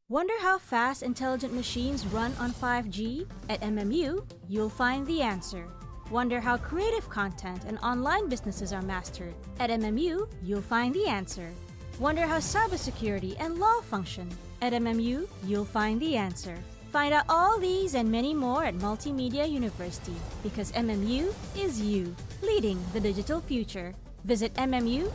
Wonder how fast intelligent machines run on 5G? At MMU, you'll find the answer. Wonder how creative content and online businesses are mastered? At MMU, you'll find the answer. Wonder how cybersecurity and law function? At MMU, you'll find the answer. Find out all these and many more at Multimedia University, because MMU is you, leading the digital future. Visit mmu.edu.my.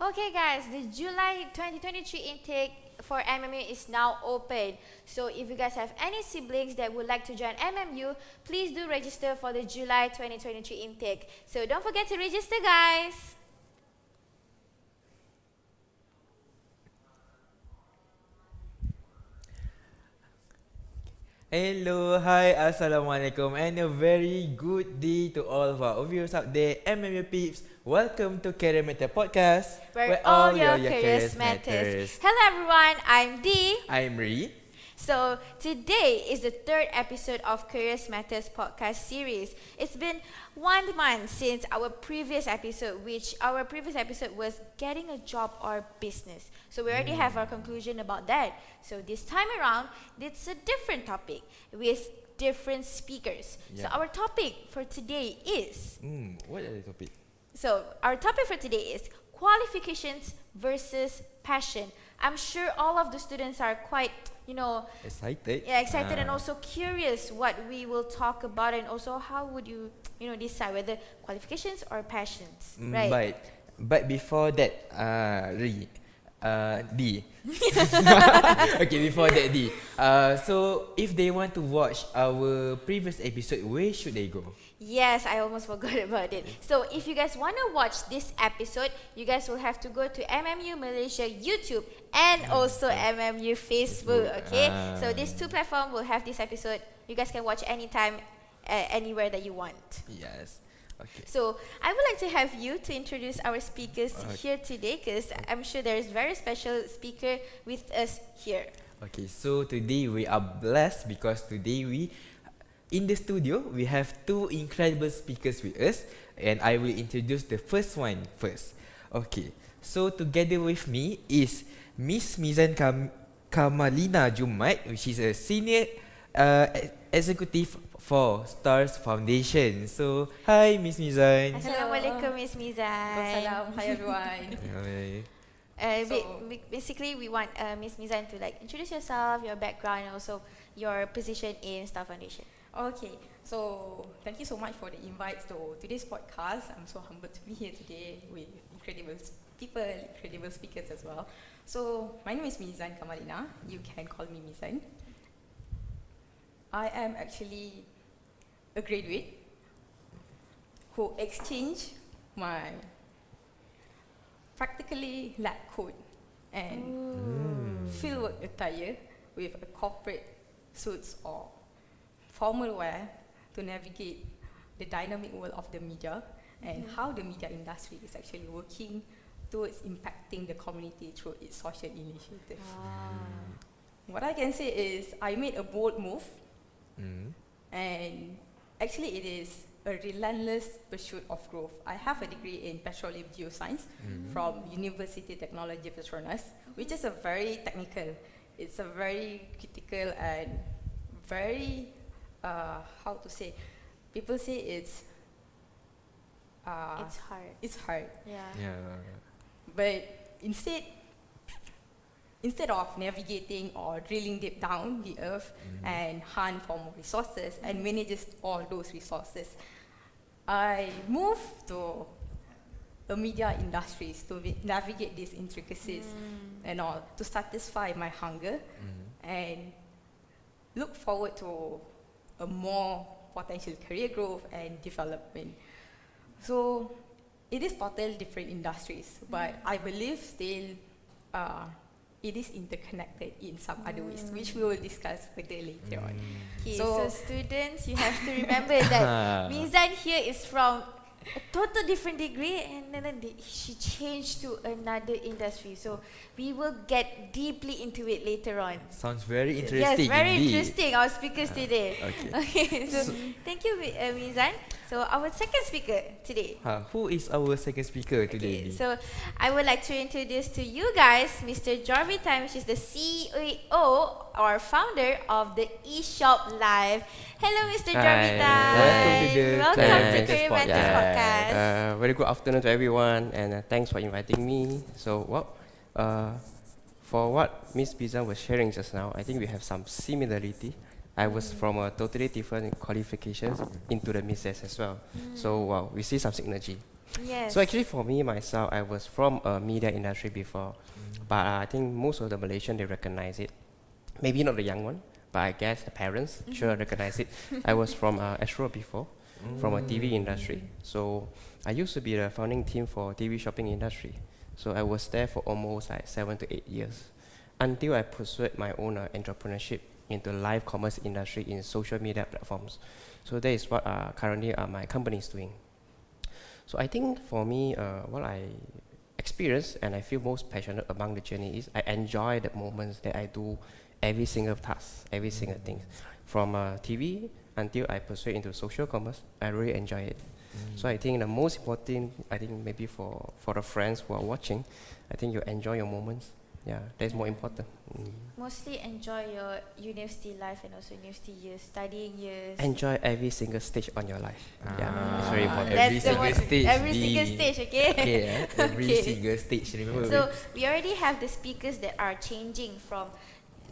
Okay guys, the July 2023 intake for MMU is now open. So if you guys have any siblings that would like to join MMU, please do register for the July 2023 intake. So don't forget to register guys. Hello, hi, assalamualaikum, and a very good day to all of our viewers out there, MMU peeps. Welcome to Career Matter Podcast, Where all your careers matters. Hello everyone, I'm Dee. I'm Ree. So today is the third episode of Careers Matters podcast series. It's been 1 month since our previous episode, which our previous episode was getting a job or business. So we already have our conclusion about that. So this time around, it's a different topic with different speakers. So Yeah. our topic for today is... What are the topic? So our topic for today is qualifications versus passion. I'm sure all of the students are quite, Excited? excited and also curious what we will talk about, and also how would you, decide whether qualifications or passions, right? But before that, D. Okay, before that, D. So if they want to watch our previous episode, where should they go? Yes, I almost forgot about it. So if you guys want to watch this episode, you guys will have to go to MMU Malaysia YouTube and also MMU Facebook, okay? So these two platforms will have this episode. You guys can watch anytime, anywhere that you want. Yes. Okay. So I would like to have you to introduce our speakers here today, because I'm sure there is very special speaker with us here. Okay, so today we are blessed because today in the studio we have two incredible speakers with us, and I will introduce the first one first. Okay, so together with me is Miss Mizan Kamalina Jumat, which is a senior executive for Stars Foundation. So, hi Miss Mizan. Assalamualaikum, Miss Mizan. Salam. Hi everyone. Basically, we want Miss Mizan to introduce yourself, your background, and also your position in Star Foundation. Okay, so thank you so much for the invite to today's podcast. I'm so humbled to be here today with incredible people, incredible speakers as well. So my name is Mizan Kamalina. You can call me Mizan. I am actually a graduate who exchanged my practically lab coat and fieldwork attire with a corporate suits or formal wear to navigate the dynamic world of the media and how the media industry is actually working towards impacting the community through its social initiatives. What I can say is I made a bold move, and actually it is a relentless pursuit of growth. I have a degree in petroleum geoscience from University Technology Petronas, which is a very technical, it's a very critical and very, how to say, people say it's hard. It's hard. Yeah. But instead of navigating or drilling deep down the earth and hunt for more resources and manages all those resources, I moved to the media industries to navigate these intricacies and all, to satisfy my hunger and look forward to a more potential career growth and development. So it is totally different industries, but I believe still it is interconnected in some other ways, which we will discuss further later on. Okay, so students, you have to remember that Mizan here is from a total different degree, and then she changed to another industry. So we will get deeply into it later on. Sounds very interesting. Yes, very indeed. interesting, our speakers today. Okay. So thank you, Mizan. So our second speaker today. Who is our second speaker today? Okay, so I would like to introduce to you guys Mr. Jorvi Time, which is the CEO or founder of the eShop Live. Hello, Mr. Jorvi Time. Welcome to the Welcome to Career Matters Podcast. Very good afternoon to everyone, and thanks for inviting me. So, for what Miss Bizan was sharing just now, I think we have some similarity. I was from a totally different qualifications into the Misses as well. So, we see some synergy. Yes. So actually for me, myself, I was from a media industry before, but I think most of the Malaysian, they recognize it. Maybe not the young one, but I guess the parents sure recognize it. I was from Astro before, from a TV industry. So I used to be the founding team for TV shopping industry. So I was there for almost 7 to 8 years until I pursued my own entrepreneurship into live commerce industry in social media platforms. So that is what currently my company is doing. So I think for me, what I experience and I feel most passionate among the journey is I enjoy the moments that I do every single task, every single thing. From TV until I pursue into social commerce, I really enjoy it. So I think the most important, I think maybe for the friends who are watching, I think you enjoy your moments. Yeah, that's more important. Mostly enjoy your university life and also university years, studying years. Enjoy every single stage on your life. Yeah, it's very important. Every That's the single one- stage. every single stage, okay? Okay, every Okay. single stage. Remember? So we already have the speakers that are changing from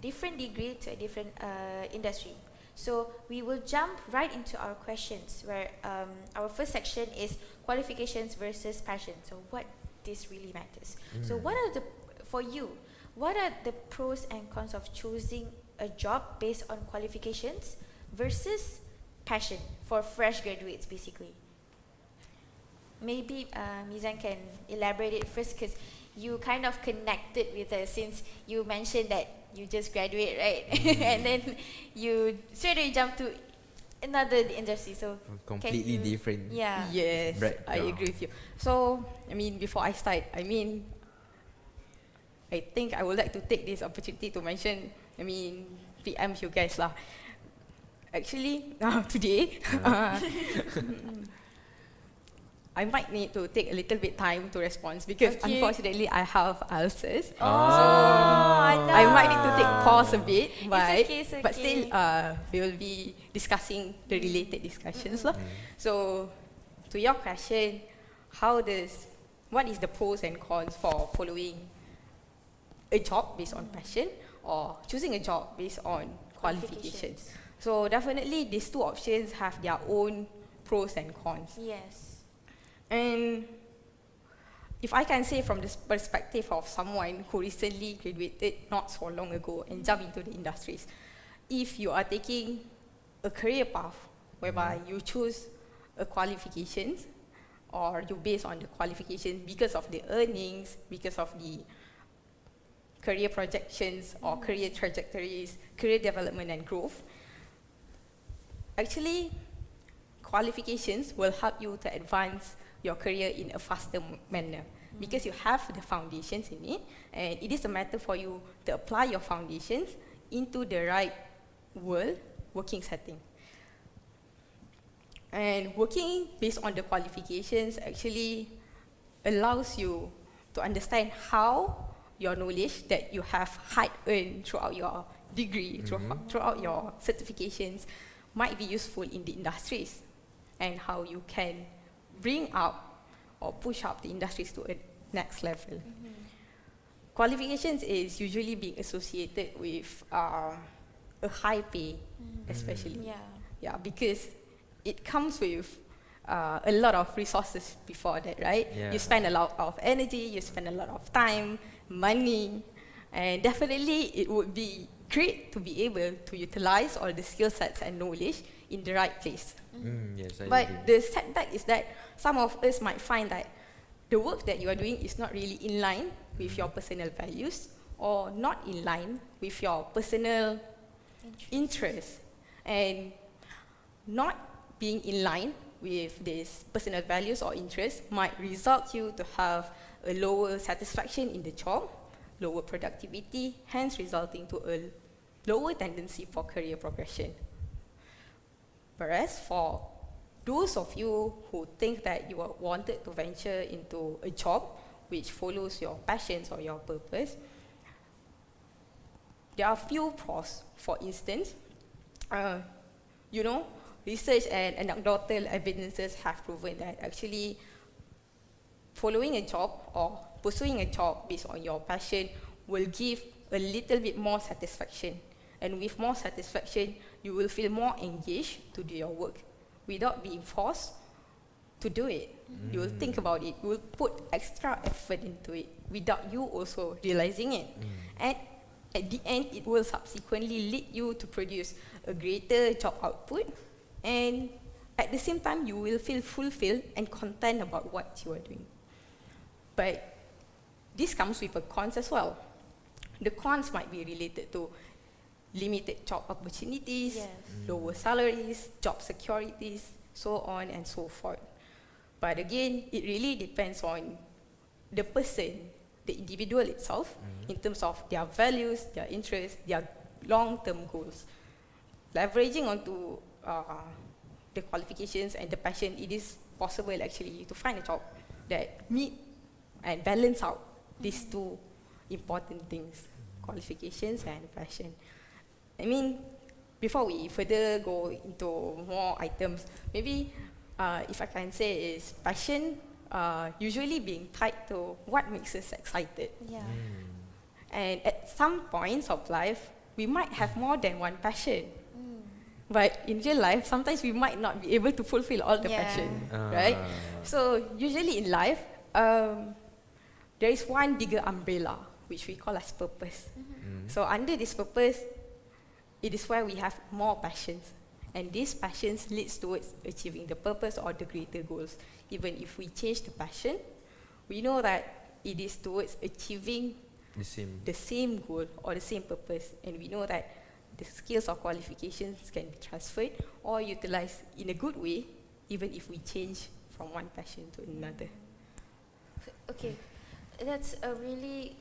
different degree to a different industry. So we will jump right into our questions, where our first section is qualifications versus passion. So what this really matters. So for you, what are the pros and cons of choosing a job based on qualifications versus passion for fresh graduates, basically? Maybe Mizan can elaborate it first, because you kind of connected with us since you mentioned that you just graduate, right? And then you straight away jump to another industry. So Completely can you, different. Yeah. Yes, Right. I agree with you. So, I mean, before I start, I think I would like to take this opportunity to mention, PM you guys lah. Actually, today, I might need to take a little bit time to respond because Okay. unfortunately I have ulcers. Oh, no. I might need to take pause a bit, but it's but okay. still we will be discussing the related discussions lah. So, to your question, what is the pros and cons for following a job based on passion or choosing a job based on qualifications? So definitely these two options have their own pros and cons. Yes. And if I can say from the perspective of someone who recently graduated not so long ago and jumped into the industries, if you are taking a career path whereby you choose a qualifications or you base on the qualifications because of the earnings, because of the career projections or career trajectories, career development and growth, actually qualifications will help you to advance your career in a faster manner because you have the foundations in it, and it is a matter for you to apply your foundations into the right working setting. And working based on the qualifications actually allows you to understand how your knowledge that you have hard-earned throughout your degree, throughout your certifications, might be useful in the industries, and how you can bring up or push up the industries to a next level. Qualifications is usually being associated with a high pay, especially. Yeah, because it comes with a lot of resources before that, right? Yeah. You spend a lot of energy, you spend a lot of time, money, and definitely it would be great to be able to utilize all the skill sets and knowledge in the right place. Yes, I But agree. the setback is that some of us might find that the work that you are doing is not really in line with your personal values or not in line with your personal interests. And not being in line with these personal values or interests might result you to have a lower satisfaction in the job, lower productivity, hence resulting to a lower tendency for career progression. Whereas for those of you who think that you are wanted to venture into a job which follows your passions or your purpose, there are few pros. For instance, research and anecdotal evidences have proven that actually following a job or pursuing a job based on your passion will give a little bit more satisfaction. And with more satisfaction, you will feel more engaged to do your work without being forced to do it. You will think about it, you will put extra effort into it without you also realizing it. And at the end, it will subsequently lead you to produce a greater job output, and at the same time, you will feel fulfilled and content about what you are doing. But this comes with a cons as well. The cons might be related to limited job opportunities, Yes. lower salaries, job securities, so on and so forth. But again, it really depends on the person, the individual itself, in terms of their values, their interests, their long-term goals. Leveraging onto the qualifications and the passion, it is possible actually to find a job that meet and balance out these two important things, qualifications and passion. I mean, before we further go into more items, maybe if I can say is passion usually being tied to what makes us excited. Yeah. And at some points of life, we might have more than one passion. But in real life, sometimes we might not be able to fulfill all the Yeah. passion, right? So usually in life, there is one bigger umbrella, which we call as purpose. So under this purpose, it is where we have more passions. And these passions leads towards achieving the purpose or the greater goals. Even if we change the passion, we know that it is towards achieving The same. the same goal or the same purpose. And we know that the skills or qualifications can be transferred or utilized in a good way, even if we change from one passion to another. Okay, that's a really,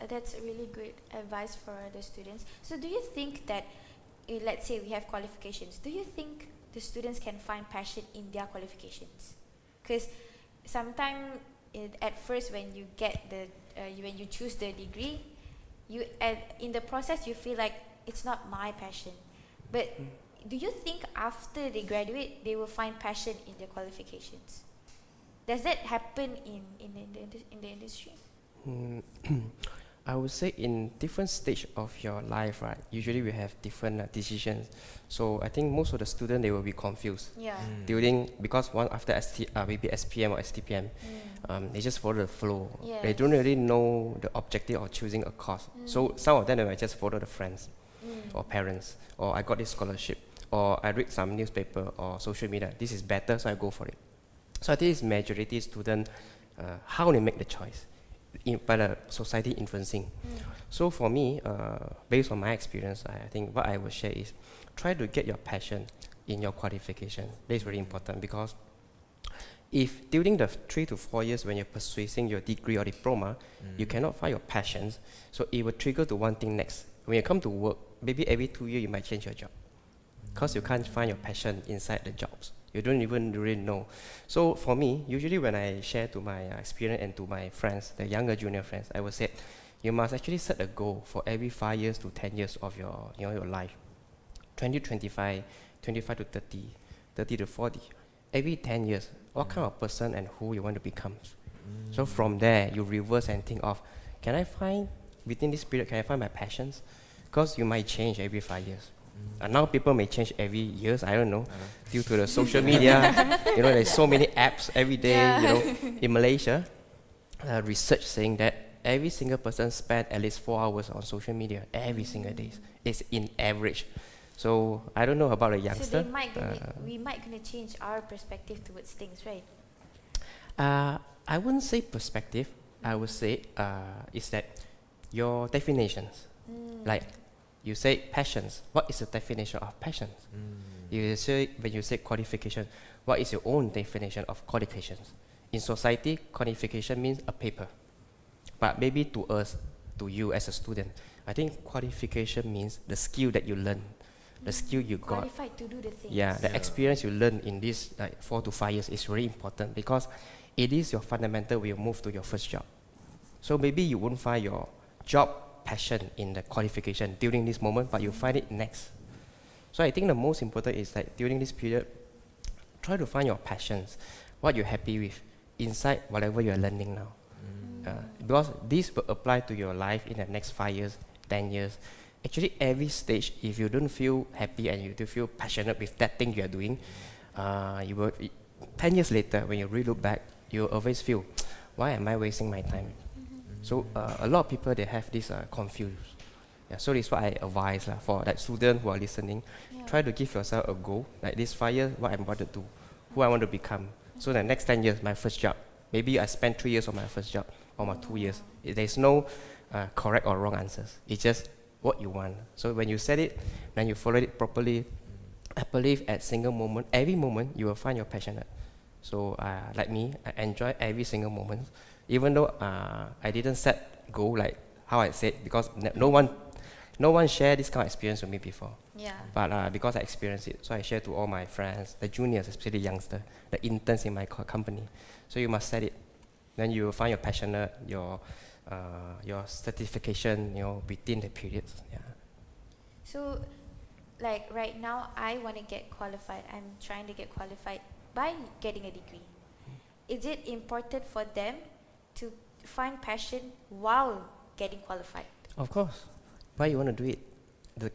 that's a really good advice for the students. So do you think that, let's say we have qualifications, do you think the students can find passion in their qualifications? Because sometimes at first when you get when you choose the degree, in the process you feel like it's not my passion. But do you think after they graduate, they will find passion in their qualifications? Does that happen in the industry? I would say in different stage of your life, right? Usually we have different decisions. So I think most of the students, they will be confused. Yeah. Because one after maybe SPM or STPM, they just follow the flow. Yes. They don't really know the objective of choosing a course. So some of them, they might just follow the friends or parents, or I got this scholarship, or I read some newspaper or social media. This is better, so I go for it. So I think it's majority student, how they make the choice, by the society influencing. So for me, based on my experience, I think what I will share is try to get your passion in your qualification. That is very important, because if during the 3 to 4 years when you're pursuing your degree or diploma, you cannot find your passions, so it will trigger to one thing next. When you come to work, maybe every 2 years you might change your job, because you can't find your passion inside the jobs. You don't even really know. So for me, usually when I share to my experience and to my friends, the younger junior friends, I will say, you must actually set a goal for every 5 years to 10 years of your life. 20 to 25, 25 to 30, 30 to 40. Every 10 years, what kind of person and who you want to become. So from there, you reverse and think of, can I find, within this period, can I find my passions? Because you might change every 5 years. And now people may change every years, I don't know, due to the social media. There's so many apps every day. In Malaysia, research saying that every single person spend at least 4 hours on social media every single day. It's in average. So I don't know about a youngster. So we might gonna change our perspective towards things, right? I wouldn't say perspective. I would say is that your definitions. Like you say passions. What is the definition of passions? When you say qualification, what is your own definition of qualifications? In society, qualification means a paper. But maybe to us, to you as a student, I think qualification means the skill that you learn, the skill you got. Qualified to do the things. Yeah, the experience you learn in this 4 to 5 years is really important, because it is your fundamental when you move to your first job. So maybe you won't find your job passion in the qualification during this moment, but you find it next. So I think the most important is that during this period, try to find your passions, what you're happy with inside whatever you're learning now. Because this will apply to your life in the next 5 years, 10 years. Actually, every stage, if you don't feel happy and you don't feel passionate with that thing you are doing, you will, 10 years later, when you really look back, you always feel, why am I wasting my time? So a lot of people, they have this confused. Yeah, so this is what I advise for that student who are listening. Try to give yourself a goal, like this 5 years, what I want to do, who I want to become. So the next 10 years, my first job. Maybe I spent 3 years on my first job, or my 2 years. There's no correct or wrong answers. It's just what you want. So when you set it, then you follow it properly. I believe at single moment, every moment, you will find you're passionate. So like me, I enjoy every single moment. Even though I didn't set goal like how I said, because no one no one shared this kind of experience with me before. Yeah. But because I experienced it, so I share to all my friends, the juniors, especially youngsters, the interns in my company. So you must set it. Then you will find your passionate, your certification, within the periods. Yeah. So, like right now, I want to get qualified. I'm trying to get qualified by getting a degree. Is it important for them to find passion while getting qualified? Of course. Why you want to do it?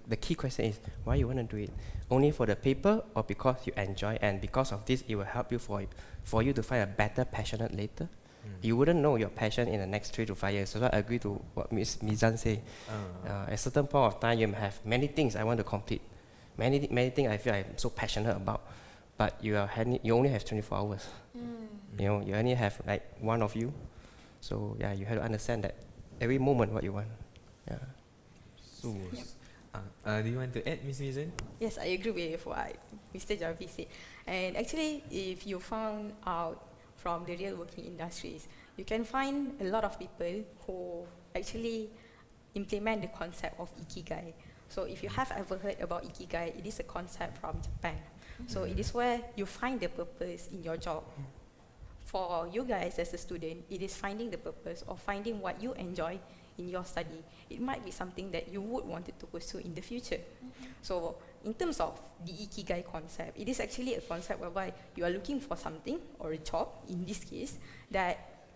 The key question is why you want to do it? Only for the paper or because you enjoy, and because of this it will help you for you to find a better passionate later? You wouldn't know your passion in the next 3 to 5 years. So I agree to what Ms. Mizan say. At a certain point of time, you may have many things I want to complete, many things I feel I'm so passionate about, but you only have 24 hours. You only have like one of you. So yeah, you have to understand that every moment what you want. Yeah. So, do you want to add, Miss Mizan? Yes, I agree with what Mr. Jarvis said. And actually, if you found out from the real working industries, you can find a lot of people who actually implement the concept of Ikigai. So if you have ever heard about Ikigai, it is a concept from Japan. So it is where you find the purpose in your job. For you guys as a student, it is finding the purpose or finding what you enjoy in your study. It might be something that you would want to pursue in the future. So in terms of the Ikigai concept, it is actually a concept whereby you are looking for something or a job, in this case, that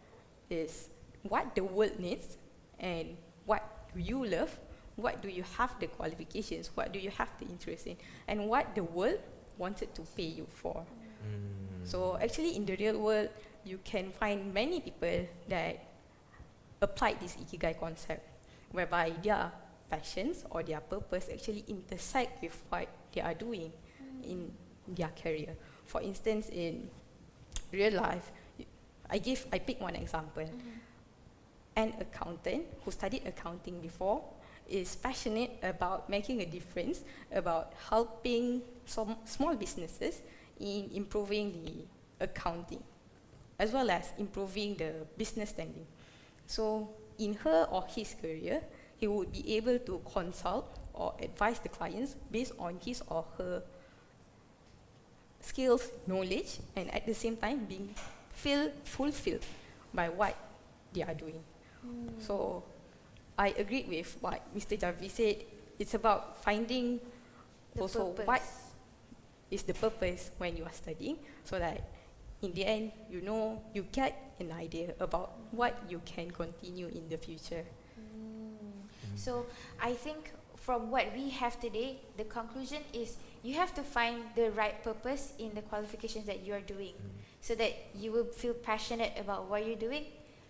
is what the world needs and what do you love, what do you have the qualifications, what do you have the interest in, and what the world wanted to pay you for. So actually in the real world, you can find many people that apply this Ikigai concept, whereby their passions or their purpose actually intersect with what they are doing in their career. For instance, in real life, I pick one example. An accountant who studied accounting before is passionate about making a difference, about helping some small businesses in improving the accounting, as well as improving the business standing. So in her or his career, he would be able to consult or advise the clients based on his or her skills, knowledge, and at the same time being fulfilled by what they are doing. So I agree with what Mr. Jarvis said. It's about finding The also purpose. what is the purpose when you are studying, so that in the end, you get an idea about what you can continue in the future. So I think from what we have today, the conclusion is you have to find the right purpose in the qualifications that you are doing, so that you will feel passionate about what you're doing.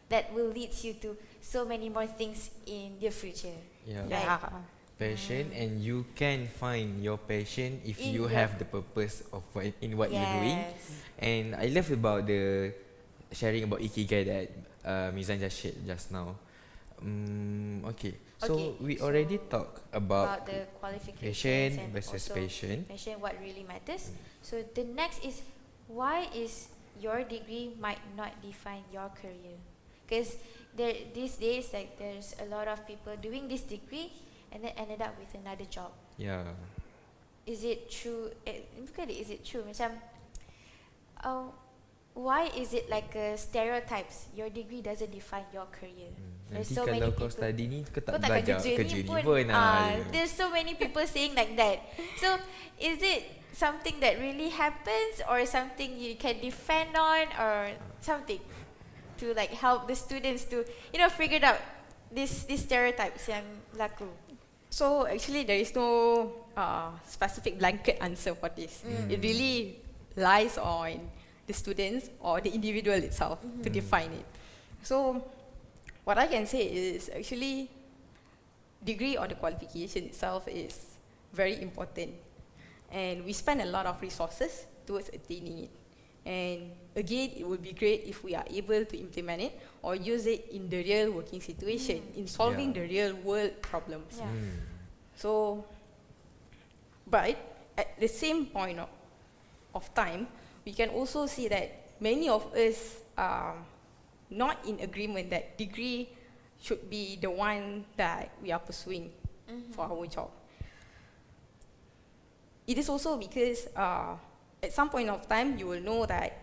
That will lead you to so many more things in the future. Yeah. Right? Passion, and you can find your passion if In you your- have the purpose of what you're doing. And I love about the sharing about Ikigai that Mizan just shared just now. Okay, so Okay, we so already talked about the qualifications passion and versus also passion. mention what really matters. So the next is, why is your degree might not define your career? Because these days, like, there's a lot of people doing this degree and then ended up with another job. Yeah. Is it true? Is it true? Macam, why is it like stereotypes? Your degree doesn't define your career. There's Nanti so many kalau kau people. study ni, kau tak Kau takkan belajar kerja ni pun. there's so many people saying like that. So is it something that really happens, or something you can defend on, or something to like help the students to figure out these stereotypes yang laku? So actually, there is no specific blanket answer for this. It really lies on the students or the individual itself to define it. So what I can say is actually degree or the qualification itself is very important, and we spend a lot of resources towards attaining it. And again, it would be great if we are able to implement it or use it in the real working situation, in solving the real world problems. Yeah. So, but at the same point of time, we can also see that many of us are not in agreement that degree should be the one that we are pursuing. for our job. It is also because at some point of time, you will know that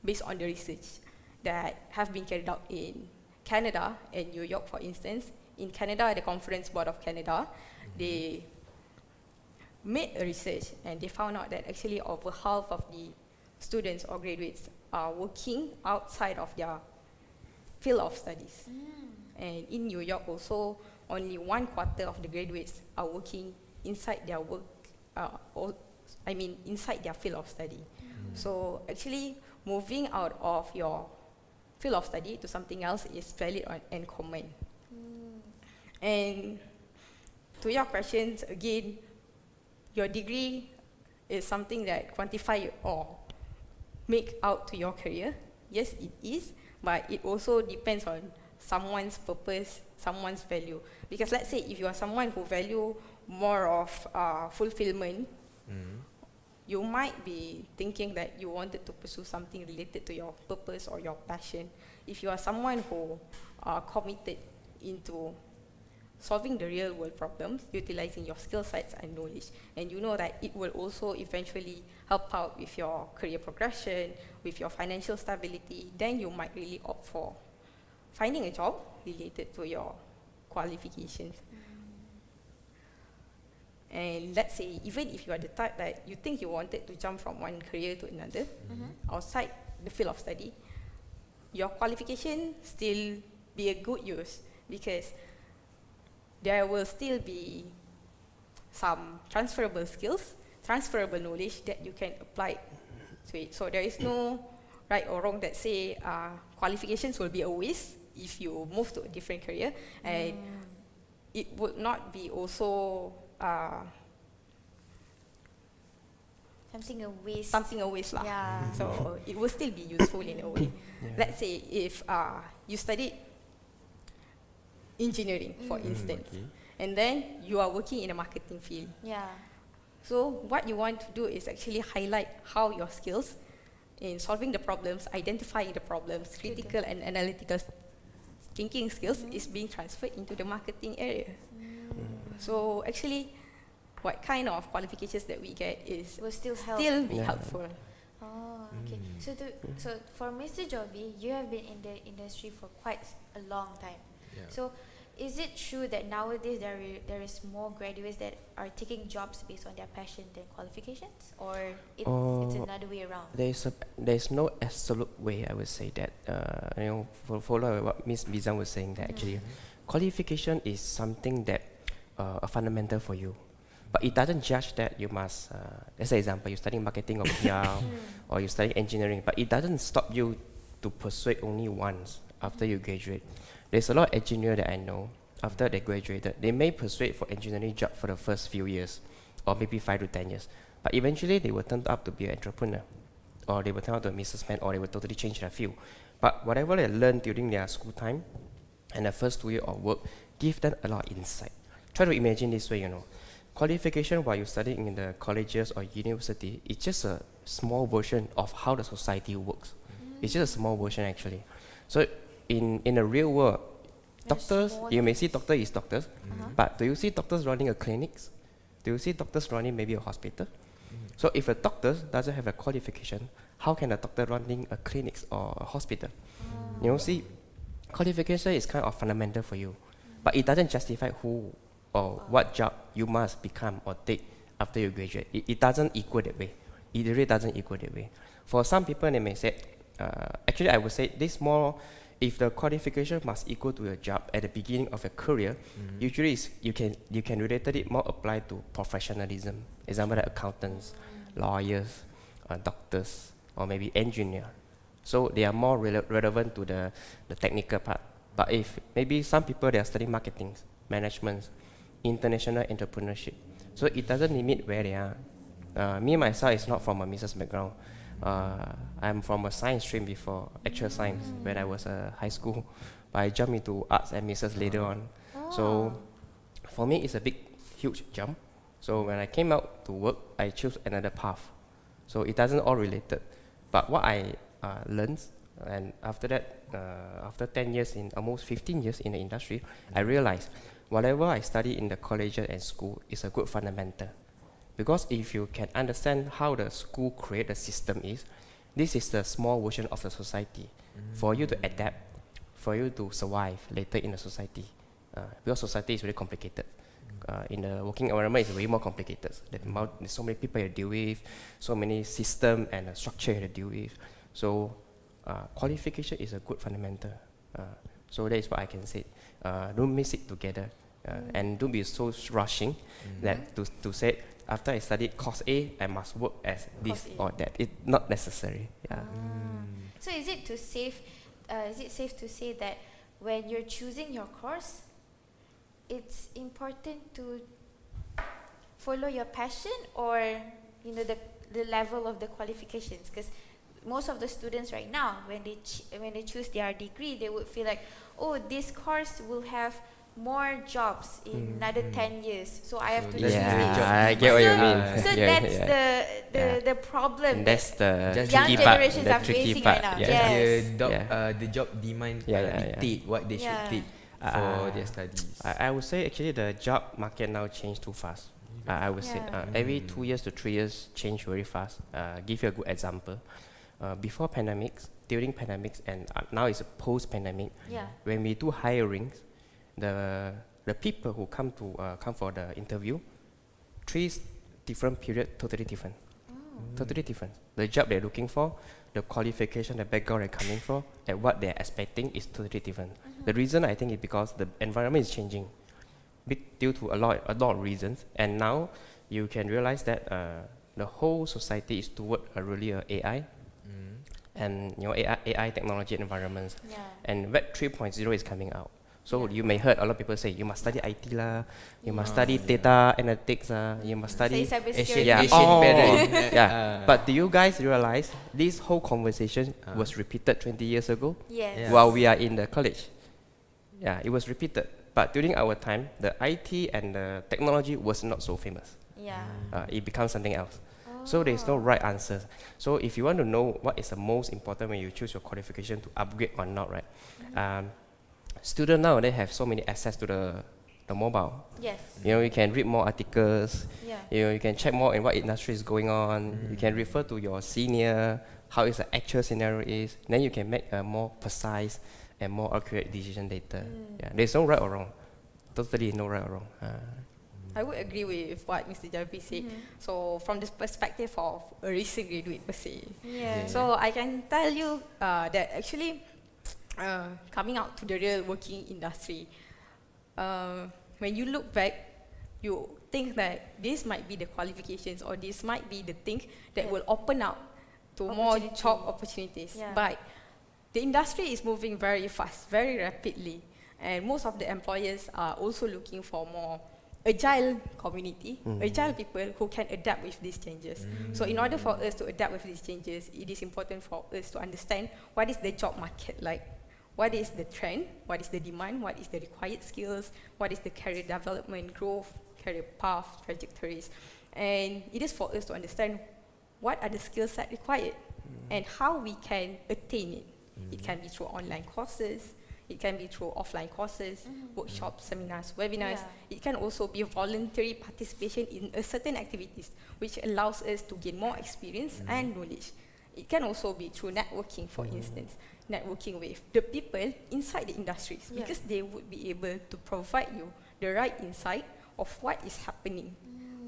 based on the research that have been carried out in Canada and New York, for instance. In Canada, the Conference Board of Canada, they made a research and they found out that actually over half of the students or graduates are working outside of their field of studies. And in New York also, only 1/4 of the graduates are working inside their work, inside their field of study. So actually, moving out of your field of study to something else is valid and common. And to your questions, again, your degree is something that quantify or make out to your career. Yes, it is, but it also depends on someone's purpose, someone's value. Because let's say if you are someone who value more of fulfillment, you might be thinking that you wanted to pursue something related to your purpose or your passion. If you are someone who are committed into solving the real world problems, utilizing your skill sets and knowledge, and you know that it will also eventually help out with your career progression, with your financial stability, then you might really opt for finding a job related to your qualifications. And let's say, even if you are the type that you think you wanted to jump from one career to another, outside the field of study, your qualification still be a good use, because there will still be some transferable skills, transferable knowledge that you can apply to it. So there is no right or wrong that say qualifications will be a waste if you move to a different career, and it would not be also Something a waste. something a waste lah. Yeah. So it will still be useful in a way. Let's say if you studied engineering, for instance, and then you are working in a marketing field. Yeah. So what you want to do is actually highlight how your skills in solving the problems, identifying the problems, critical and analytical thinking skills is being transferred into the marketing area. So actually, what kind of qualifications that we get is Will still help. still be helpful. Oh, okay. So for Mr. Joby, you have been in the industry for quite a long time. Yeah. So is it true that nowadays there is more graduates that are taking jobs based on their passion than qualifications, or it's another way around? There's no absolute way I would say that. Follow what Miss Bizang was saying, that actually qualification is something that a fundamental for you, but it doesn't judge that you must. Let's say example, you're studying marketing or PR, or you're studying engineering, but it doesn't stop you to pursue it only once after you graduate. There's a lot of engineers that I know, after they graduated, they may pursue for engineering job for the first few years, or maybe 5 to 10 years. But eventually they will turn up to be an entrepreneur, or they will turn out to be a businessman, or they will totally change their field. But whatever they learned during their school time and the first 2 years of work, give them a lot of insight. Try to imagine this way, qualification while you're studying in the colleges or university, it's just a small version of how the society works. It's just a small version actually. So in the real world, doctors, you may see doctor is doctors, but do you see doctors running a clinics? Do you see doctors running maybe a hospital? So if a doctor doesn't have a qualification, how can a doctor running a clinics or a hospital? See, qualification is kind of fundamental for you, but it doesn't justify who or what job you must become or take after you graduate. It doesn't equal that way. It really doesn't equal that way. For some people, they may say, actually I would say this more, if the qualification must equal to your job at the beginning of your career, usually you can relate it more apply to professionalism. Example like accountants, lawyers, doctors, or maybe engineer. So they are more relevant to the technical part. But if maybe some people they are studying marketing, management, international entrepreneurship, so it doesn't limit where they are. Me myself is not from a business background. I'm from a science stream before, actual science, when I was high school. But I jumped into arts and business later on. So for me, it's a huge jump. So when I came out to work, I chose another path. So it doesn't all related. But what I learned, and after that, after 10 years, almost 15 years in the industry, I realized whatever I study in the college and school is a good fundamental. Because if you can understand how the school create the system is, this is the small version of the society. For you to adapt, for you to survive later in the society. Because society is very complicated. In the working environment, it's way more complicated. There's so many people you deal with, so many system and structure you deal with. So qualification is a good fundamental. So that is what I can say. Don't mix it together. And don't be so rushing that to say, after I studied course A, I must work as this or that. It's not necessary. So is it safe to say that when you're choosing your course, it's important to follow your passion, or the level of the qualifications? Because most of the students right now, when they choose their degree, they would feel like, oh, this course will have more jobs in another 10 years, so I have to choose it. I get what you mean. So that's the problem That's the young tricky part. generations The are tricky facing part. right now. Yes. The job demand Yeah. dictate what they should take for their studies. I would say actually the job market now changed too fast. I would say every 2 years to 3 years change very fast. Give you a good example. Before pandemics, during pandemics, and now it's a post-pandemic. When we do hirings, the people who come for the interview, 3 different period, totally different. Totally different. The job they're looking for, the qualification, the background they're coming from, and what they're expecting is totally different. The reason I think is because the environment is changing, due to a lot of reasons. And now you can realize that the whole society is toward really AI, and AI technology environments, and Web 3.0 is coming out. So you may heard a lot of people say, you must study IT lah, you must study data analytics lah, you must study cybersecurity. But do you guys realize this whole conversation was repeated 20 years ago? Yes. While we are in the college. It was repeated. But during our time, the IT and the technology was not so famous. It becomes something else. So there's no right answer. So if you want to know what is the most important when you choose your qualification to upgrade or not, right? Students now, they have so many access to the mobile. Yes. You can read more articles. You can check more in what industry is going on. You can refer to your senior, how is the actual scenario is. Then you can make a more precise and more accurate decision later. There's no right or wrong. Totally no right or wrong. I would agree with what Mr. Javi said. So from the perspective of a recent graduate per se. So I can tell you that actually coming out to the real working industry, when you look back, you think that this might be the qualifications, or this might be the thing that will open up to more job opportunities. But the industry is moving very fast, very rapidly, and most of the employers are also looking for more agile community, agile people who can adapt with these changes. So in order for us to adapt with these changes, it is important for us to understand what is the job market like, what is the trend, what is the demand, what is the required skills, what is the career development, growth, career path, trajectories. And it is for us to understand what are the skills that required and how we can attain it. It can be through online courses, it can be through offline courses, workshops, seminars, webinars. It can also be voluntary participation in a certain activities, which allows us to gain more experience and knowledge. It can also be through networking, for instance, networking with the people inside the industries, because they would be able to provide you the right insight of what is happening,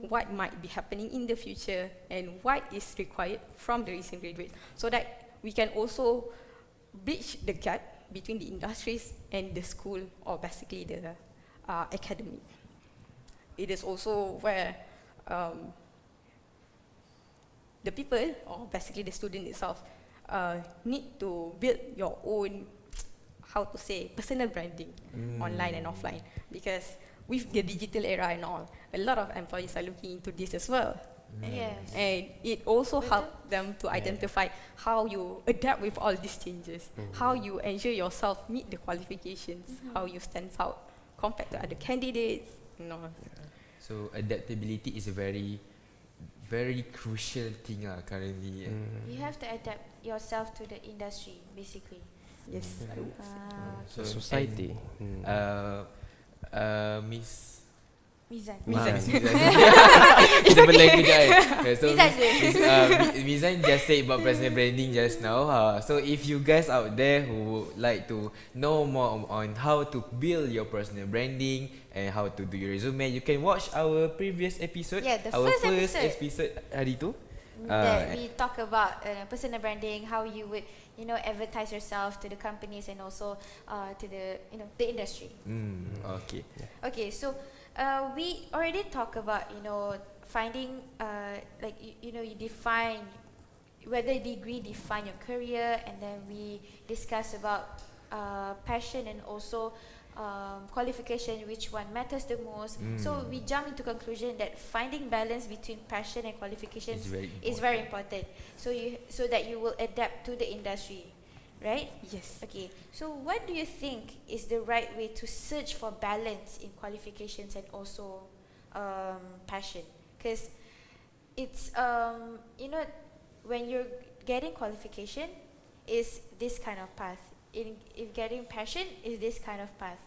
what might be happening in the future, and what is required from the recent graduate, so that we can also bridge the gap between the industries and the school, or basically the academy. It is also where the people, or basically the student itself, need to build your own, how to say, personal branding, online and offline. Because with the digital era and all, a lot of employees are looking into this as well. And it also helps them to identify how you adapt with all these changes, how you ensure yourself meet the qualifications, how you stand out compared to other candidates. So adaptability is a very, very crucial thing currently. You have to adapt yourself to the industry, basically. Yes. So society. Miss Mizan. Mizan. Kita blank kejap so Mizan je. Mizan just said about personal branding just now. So if you guys out there who would like to know more on how to build your personal branding and how to do your resume, you can watch our previous episode. Yeah, the our first episode hari tu. That we talk about personal branding, how you would, advertise yourself to the companies and also to the, the industry. Okay. Okay, so we already talk about, finding, like, you define whether degree define your career, and then we discuss about passion and also qualification, which one matters the most. So we jump into conclusion that finding balance between passion and qualifications is very important. So that you will adapt to the industry, right? Yes. Okay. So what do you think is the right way to search for balance in qualifications and also passion? Because it's when you're getting qualification is this kind of path. If getting passion is this kind of path.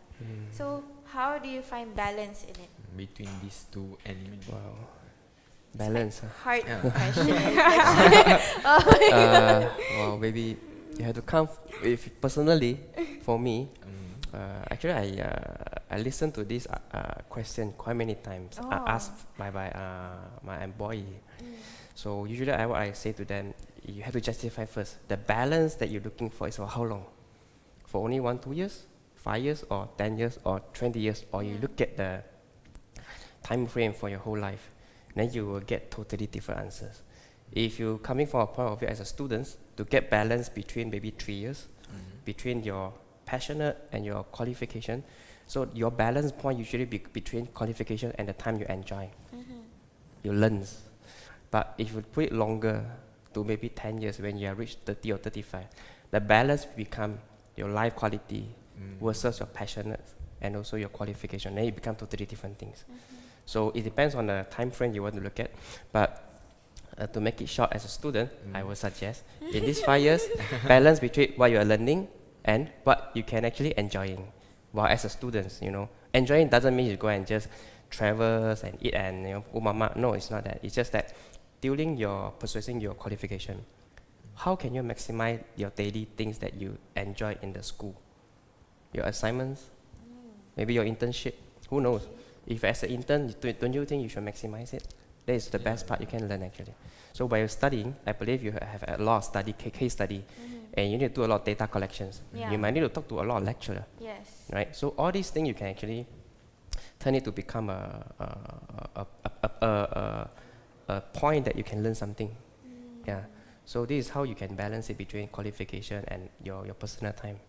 So how do you find balance in it? Between these two and Wow. Balance. Hard question. Well, maybe you have to come. If personally, for me, actually, I listened to this question quite many times. Asked by my employee. So usually, what I say to them, you have to justify first. The balance that you're looking for is for how long? For only 1-2 years, 5 years, or 10 years, or 20 years, or you look at the time frame for your whole life, then you will get totally different answers. If you're coming from a point of view as a student, to get balance between maybe 3 years, between your passionate and your qualification, so your balance point usually between qualification and the time you enjoy, you learn. But if you put it longer, to maybe 10 years when you are reached 30 or 35, the balance become your life quality versus your passionate and also your qualification. Then it becomes totally different things. So it depends on the time frame you want to look at. But to make it short, as a student, I would suggest in these 5 years, balance between what you are learning and what you can actually enjoying. While as a student, enjoying doesn't mean you go and just travel and eat and mama. No, it's not that. It's just that during your pursuing your qualification, how can you maximize your daily things that you enjoy in the school? Your assignments, maybe your internship, who knows? If as an intern, don't you think you should maximize it? That is the best part you can learn actually. So by studying, I believe you have a lot of study, case study, and you need to do a lot of data collections. Yeah. You might need to talk to a lot of lecturers, Yes. right? So all these things you can actually turn it to become a point that you can learn something. Yeah. So this is how you can balance it between qualification and your personal time.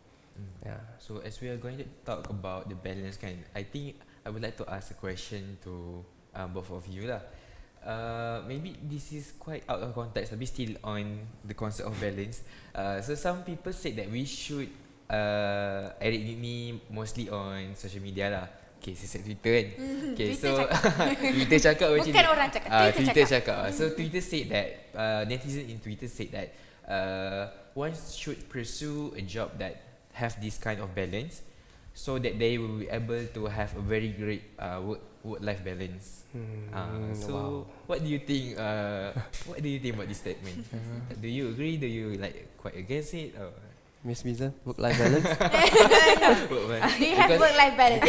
Yeah. So as we are going to talk about the balance, I think I would like to ask a question to both of you lah. Maybe this is quite out of context, but still on the concept of balance. So some people said that we should edit me mostly on social media lah. Okay, sesat Twitter kan. Okay, so Twitter cakap macam ni. Bukan orang cakap, Twitter cakap. So Twitter said that netizen in Twitter said that one should pursue a job that have this kind of balance, so that they will be able to have a very great work-life balance. So Wow. what do you think? What do you think about this statement? Do you agree? Do you quite against it? Or Miss Mizan, work-life balance? Do you have work-life balance?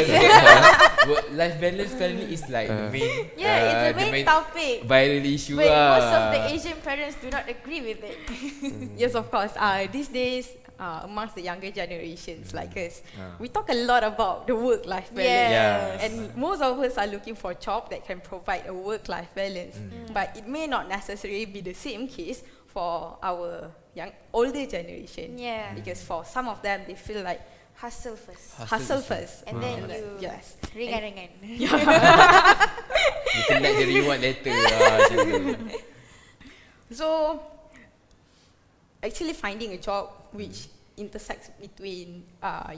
Work-life balance currently is like the main Yeah, it's the main topic. viral issue. But most of the Asian parents do not agree with it. Yes, of course. These days, amongst the younger generations like us, we talk a lot about the work-life balance. Yes. And most of us are looking for a job that can provide a work-life balance. But it may not necessarily be the same case for our older generation. Yeah. Because for some of them, they feel like Hustle first. hustle first. And then you Yes. ringan-ringan. You can like the reward later. Macam tu. So, actually finding a job which intersects between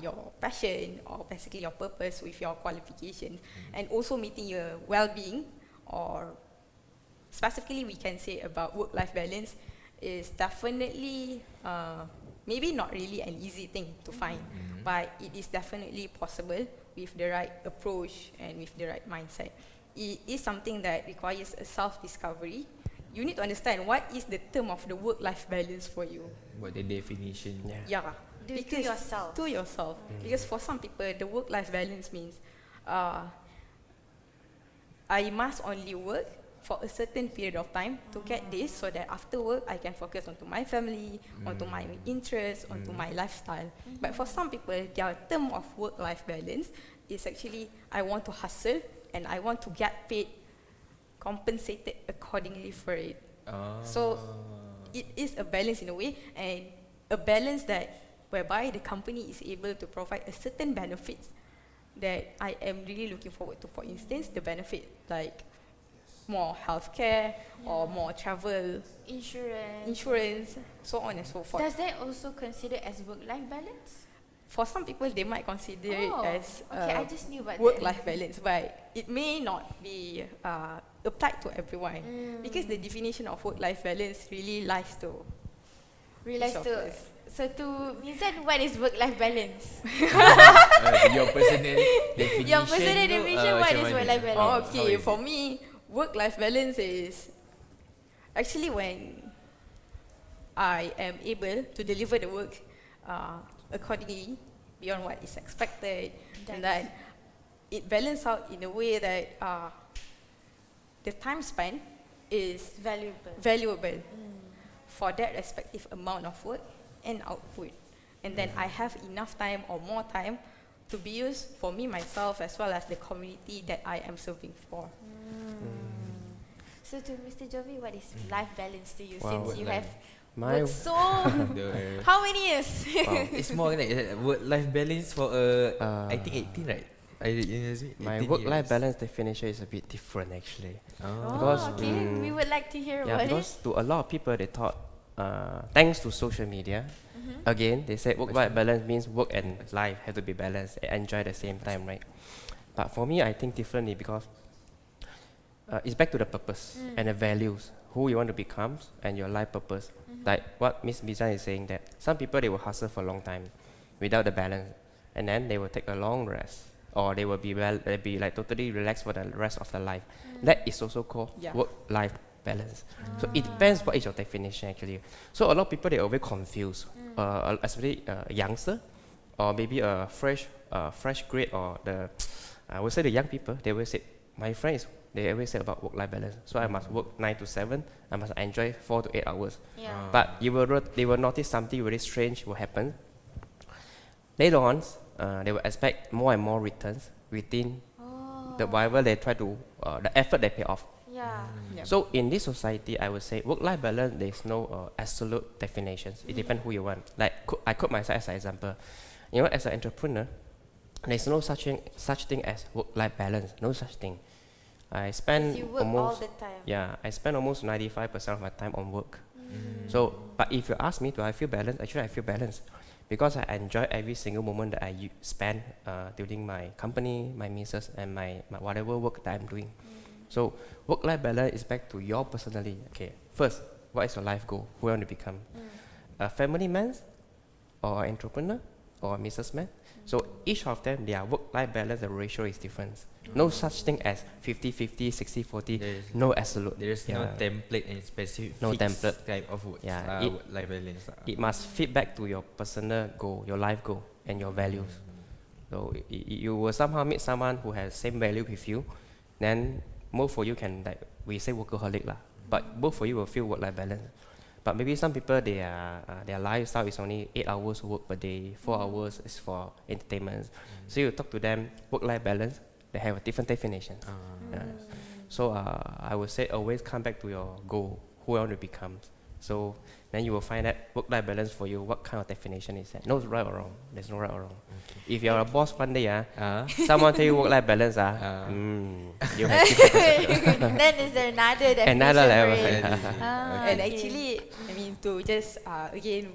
your passion or basically your purpose with your qualifications, and also meeting your well-being, or specifically we can say about work-life balance, is definitely maybe not really an easy thing to find, but it is definitely possible with the right approach and with the right mindset. It is something that requires a self-discovery. You need to understand what is the term of the work-life balance for you. What the definition? Yeah. Do it to yourself. To yourself. Because for some people, the work-life balance means I must only work for a certain period of time to get this, so that after work I can focus onto my family, onto my interests, onto my lifestyle. But for some people, their term of work-life balance is actually, I want to hustle and I want to get paid, compensated accordingly for it. So it is a balance in a way, and a balance that whereby the company is able to provide a certain benefits that I am really looking forward to. For instance, the benefit like more healthcare or more travel, insurance, so on and so forth. Does that also consider as work-life balance? For some people, they might consider it as okay, I just knew about work-life balance, but it may not be applied to everyone, because the definition of work-life balance really lies to each of us. So to Mizan, what is work-life balance? Your personal definition. Your personal definition, what is work-life balance? Okay, for me, work-life balance is actually when I am able to deliver the work accordingly, beyond what is expected, and that it balances out in a way that the time spent is valuable for that respective amount of work and output. And then I have enough time or more time to be used for me, myself, as well as the community that I am serving for. So to Mr. Jovi, what is life balance to you, Wow. since you have My worked so how many years? It's more like work-life balance for I think 18, right? my work-life balance definition is a bit different actually. Oh, okay. We would like to hear Yeah, about because it. to a lot of people they thought, thanks to social media, again they said work-life balance means work and life have to be balanced and enjoy at the same time, right? But for me, I think differently, because it's back to the purpose and the values, who you want to become, and your life purpose. Like what Miss Bizan is saying, that some people they will hustle for a long time without the balance, and then they will take a long rest, or they will be like totally relaxed for the rest of their life. That is also called work-life balance. So it depends what is your definition actually. So a lot of people they are very confused, especially a youngster, or maybe a fresh grade, or I would say the young people, they will say, my friends, they always say about work-life balance. So I must work 9 to 7, I must enjoy 4 to 8 hours. But they will notice something very strange will happen. Later on, they will expect more and more returns within the whatever they try to, the effort they pay off. So in this society, I would say work-life balance, there's no absolute definitions. It depends who you want. Like I quote myself as an example. You know, as an entrepreneur, there's no such thing as work-life balance. No such thing. I spend You work all the time. I spend almost 95% of my time on work. So, but if you ask me, do I feel balanced? Actually, I feel balanced, because I enjoy every single moment that I spend during my company, my missus, and my whatever work that I'm doing. So, work-life balance is back to your personally. Okay, first, what is your life goal? Who you want to become? A family man, or an entrepreneur, or a businessman? So each of them, their work-life balance, the ratio is different. No such thing as 50-50, 60-40, no absolute. There's no template and specific No template. type of work, life balance. It must fit back to your personal goal, your life goal, and your values. So you will somehow meet someone who has same value with you, then both for you can, like we say, workaholic lah. But both for you will feel work-life balance. But maybe some people, their lifestyle is only 8 hours work per day, 4 hours is for entertainment. So you talk to them, work-life balance, they have a different definition. So I would say always come back to your goal, who you want to become. So then you will find that work-life balance for you, what kind of definition is that? No right or wrong. There's no right or wrong. If you're a boss one day, someone tell you work-life balance, you have to Then is there another definition another level. for it? And actually, I mean, to just again,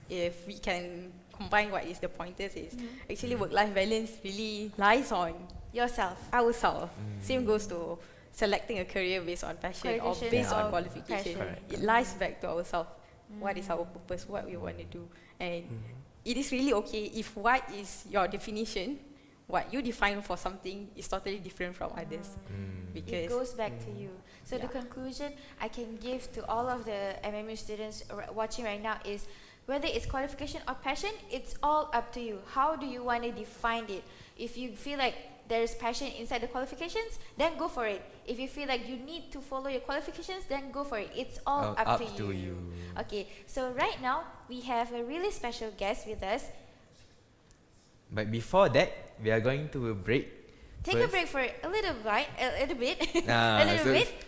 if we can combine what is the pointers is, actually work-life balance really lies on Yourself. ourselves. Same goes to selecting a career based on passion or Qualification based or on qualification. passion. It lies back to ourselves. What is our purpose? What we want to do, And it is really okay if what is your definition, what you define for something is totally different from others. It goes back to you. So the conclusion I can give to all of the MMU students watching right now is, whether it's qualification or passion, it's all up to you. How do you want to define it? If you feel like there's passion inside the qualifications, then go for it. If you feel like you need to follow your qualifications, then go for it. It's all up to you. Okay, so right now we have a really special guest with us. But before that, we are going to a break. Take a break for a little bit,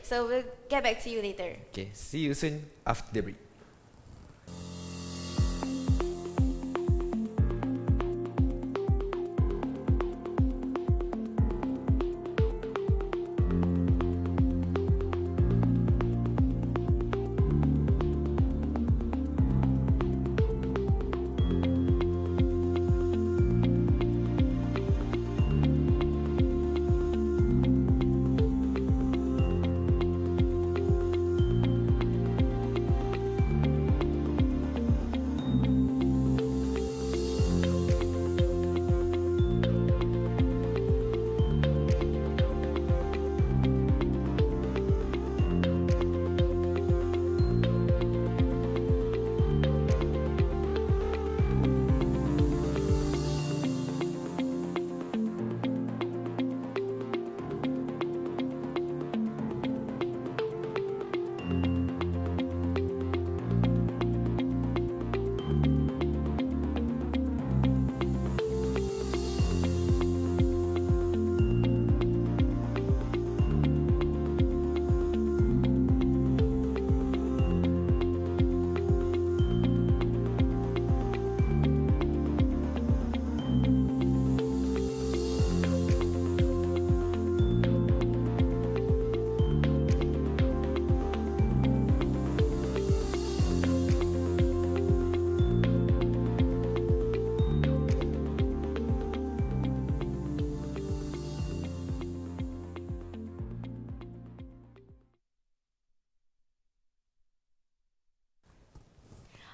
So we'll get back to you later. Okay, see you soon after the break.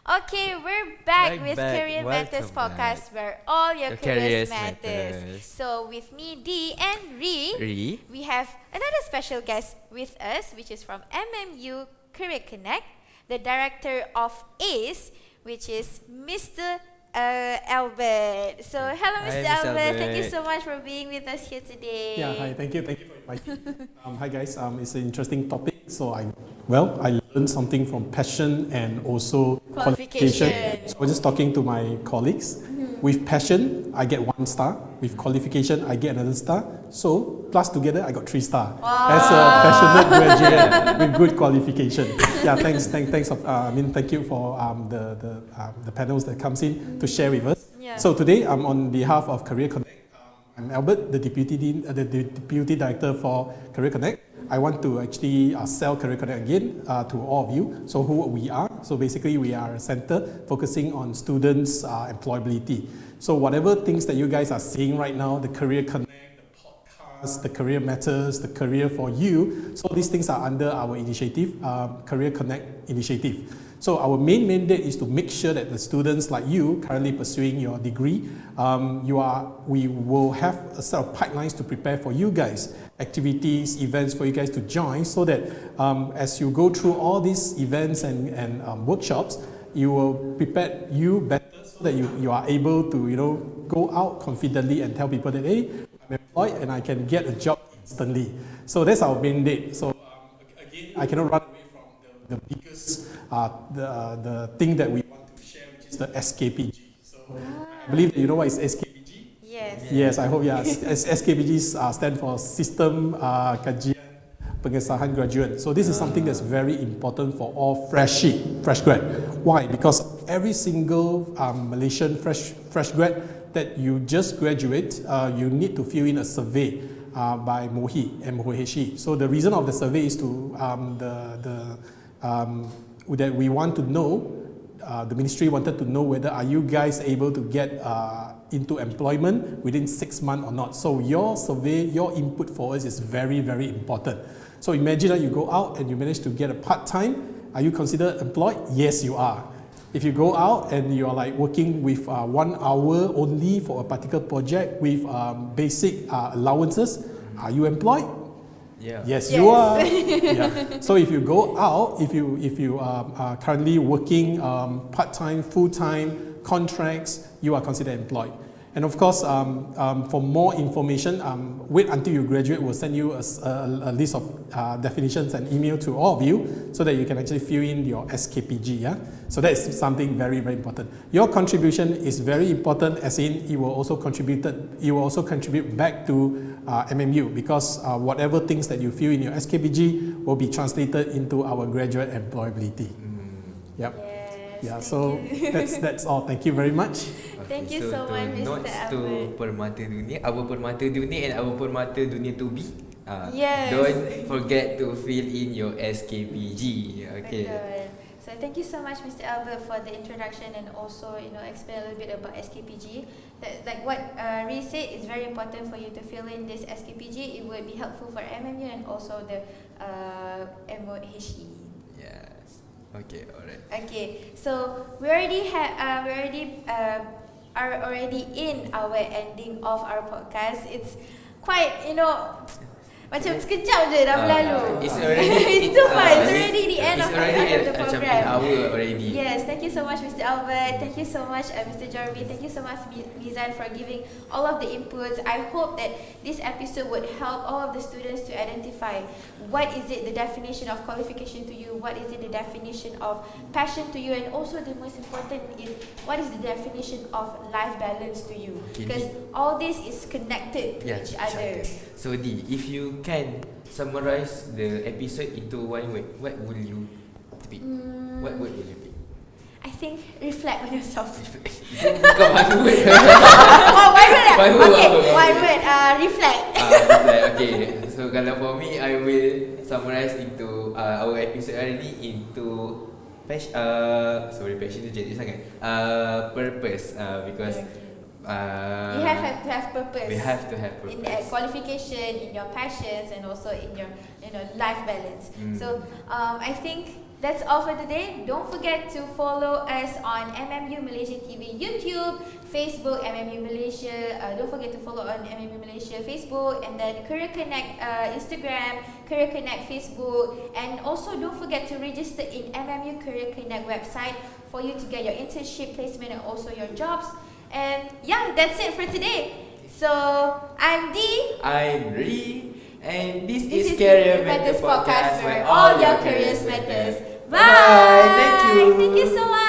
Okay, we're back with back. Career Matters Welcome podcast, where all your careers careers matters. matters. So with me, Dee and Ree, we have another special guest with us, which is from MMU Career Connect, the director of ACE, which is Mr. Albert. So hello, Mr. Hi, Mr. Albert. Thank you Albert. so much for being with us here today. Yeah, hi, thank you for inviting me. Hi guys, it's an interesting topic. So I learned something from passion and also qualification. So I was just talking to my colleagues. With passion, I get 1 star. With qualification, I get another star. So plus together, I got 3 stars. As a passionate graduate with good qualification. Yeah, thanks. Thank you for the panels that comes in to share with us. Yeah. So today, I'm on behalf of Career Connect. I'm Albert, the Deputy Director for Career Connect. I want to actually sell Career Connect again to all of you. So who we are. So basically we are a center focusing on students' employability. So whatever things that you guys are seeing right now, the Career Connect, the podcast, the Career Matters, the Career for You. So these things are under our initiative, Career Connect initiative. So our main mandate is to make sure that the students like you currently pursuing your degree, we will have a set of pipelines to prepare for you guys, activities, events for you guys to join, so that as you go through all these events and workshops, you will prepare you better so that you are able to go out confidently and tell people that, hey, I'm employed and I can get a job instantly. So that's our mandate. So again, I cannot run away from the biggest the thing that we want to share, which is the SKPG. So I believe that you know what is SKPG? Yes. Yes, I hope, yeah. SKPG stand for System Kajian Pengesahan Graduate. So this is something that's very important for all fresh grad. Why? Because every single Malaysian fresh grad that you just graduate, you need to fill in a survey by MOHI, M-O-H-E. So the reason of the survey is to that we want to know, the ministry wanted to know whether are you guys able to get into employment within 6 months or not. So your survey, your input for us is very, very important. So imagine that you go out and you manage to get a part-time. Are you considered employed? Yes, you are. If you go out and you are like working with 1 hour only for a particular project with basic allowances, are you employed? Yeah. Yes, you are. Yeah. So if you go out, if you are currently working part-time, full-time contracts, you are considered employed. And of course, for more information, wait until you graduate. We'll send you a list of definitions and email to all of you so that you can actually fill in your SKPG. Yeah? So that is something very, very important. Your contribution is very important, as in it will also contribute back to MMU, because whatever things that you fill in your SKPG will be translated into our graduate employability. Yep. Yes, Yeah, thank so you. that's all. Thank you very much. Thank you so much, Mr. Notes to Albert. Permata Dunia, our Permata Dunia and our Permata Dunia to be. Yes. Don't forget to fill in your SKPG. Okay. Betul. So thank you so much, Mr. Albert, for the introduction and also explain a little bit about SKPG. That, like what Ree said, it's very important for you to fill in this SKPG. It would be helpful for MMU and also the MOHE. Yes. Okay. Alright. Okay, so we already are already in our ending of our podcast. It's quite macam sekejap je dah berlalu. It's already it's too fast. It's already the end of the macam program. an hour already. Yes, thank you so much, Mr. Albert. Thank you so much, Mr. Jorby. Thank you so much, Mizan, for giving all of the inputs. I hope that this episode would help all of the students to identify what is it the definition of qualification to you, what is it the definition of passion to you, and also the most important is what is the definition of life balance to you. Because all this is connected to each other. So Di, if you can summarize the episode into one word, what will you pick? What word will you pick? I think reflect on yourself. Bukan one word. Oh, one word. One word, Okay, one word. one word. Reflect. Reflect. Okay. So kalau for me, I will summarize into our episode hari ni into passion tu jadi sangat. Purpose. Because You have to have purpose. we have to have purpose. In qualification, in your passions, and also in your life balance. So I think that's all for today. Don't forget to follow us on MMU Malaysia TV YouTube, Facebook, MMU Malaysia. Don't forget to follow on MMU Malaysia Facebook, and then Career Connect Instagram, Career Connect Facebook, and also don't forget to register in MMU Career Connect website for you to get your internship placement and also your jobs. And yeah, that's it for today. So I'm Dee. I'm Ree. And this is Career Matters Podcast, where all your careers matters. Bye. Thank you. Thank you so much.